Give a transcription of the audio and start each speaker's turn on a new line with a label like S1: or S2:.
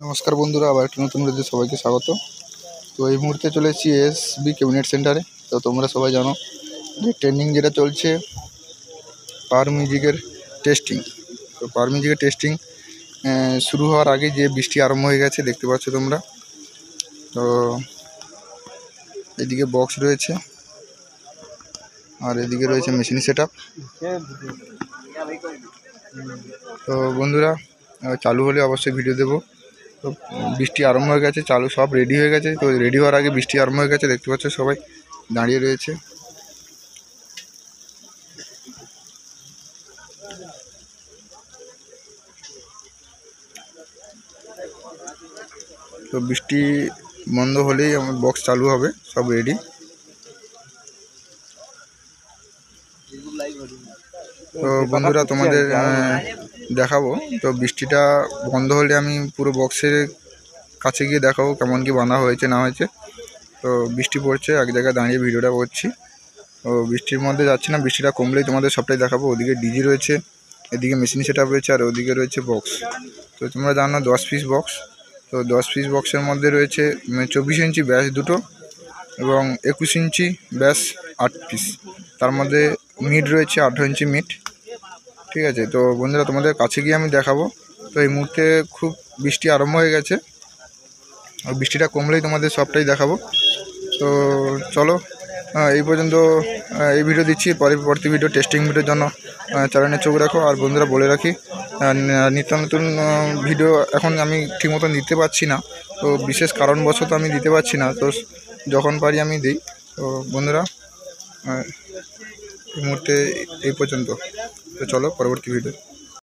S1: নমস্কার বন্ধুরা, আবার একটা নতুন ভিডিওতে সবাইকে স্বাগত। তো এই মুহূর্তে চলে এসেছি এসবি ক্যাবিনেট সেন্টারে। তো তোমরা সবাই জানো যে ট্রেনিং যেটা চলছে পাওয়ার মিউজিকের টেস্টিং। তো পাওয়ার মিউজিকের টেস্টিং শুরু হওয়ার আগে যে বৃষ্টি আরম্ভ হয়ে গেছে দেখতে পাচ্ছ তোমরা। তো এদিকে বক্স রয়েছে আর এদিকে রয়েছে মেশিন সেট আপ। তো বন্ধুরা চালু হলে অবশ্যই ভিডিও দেবো। তো বৃষ্টি আরম্ভ হয়ে গেছে, চালু সব রেডি হয়ে গেছে। তো রেডি হওয়ার আগে বৃষ্টি আরম্ভ হয়ে গেছে, দেখতে পাচ্ছ সবাই দাঁড়িয়ে রয়েছে। তো বৃষ্টি বন্ধ হলেই আমার বক্স চালু হবে, সব রেডি। তো বন্ধুরা তোমাদের দেখাবো। তো বৃষ্টিটা বন্ধ হলে আমি পুরো বক্সের কাছে গিয়ে দেখাবো কেমন কি বাঁধা হয়েছে না হয়েছে। তো বৃষ্টি পড়ছে, এক জায়গায় দাঁড়িয়ে ভিডিওটা করছি। তো বৃষ্টির মধ্যে যাচ্ছি না, বৃষ্টিটা কমলেই তোমাদের সবটাই দেখাবো। ওদিকে ডিজি রয়েছে, এদিকে মেশিন সেট আপ রয়েছে, আর ওদিকে রয়েছে বক্স। তো তোমরা জানো 10 পিস বক্স। তো 10 পিস বক্সের মধ্যে রয়েছে 24 ইঞ্চি ব্যাস দুটো এবং 21 ইঞ্চি ব্যাস 8 পিস। তার মধ্যে মিড রয়েছে 18 ইঞ্চি মিড। ঠিক আছে, তো বন্ধুরা তোমাদের কাছে গিয়ে আমি দেখাবো। তো এই মুহূর্তে খুব বৃষ্টি আরম্ভ হয়ে গেছে, আর বৃষ্টিটা কমলেই তোমাদের সবটাই দেখাবো। তো চলো, এই পর্যন্ত এই ভিডিও দিচ্ছি। পরবর্তী ভিডিও টেস্টিং ভিডিওর জন্য চ্যানেলে চোখ রাখো। আর বন্ধুরা বলে রাখি, নিত্য নতুন ভিডিও এখন আমি ঠিক মতন দিতে পারছি না। তো বিশেষ কারণবশত আমি দিতে পারছি না, তো যখন পারি আমি দিই। তো বন্ধুরা এই মুহূর্তে এই পর্যন্ত। তো চলো পরবর্তী ভিডিও।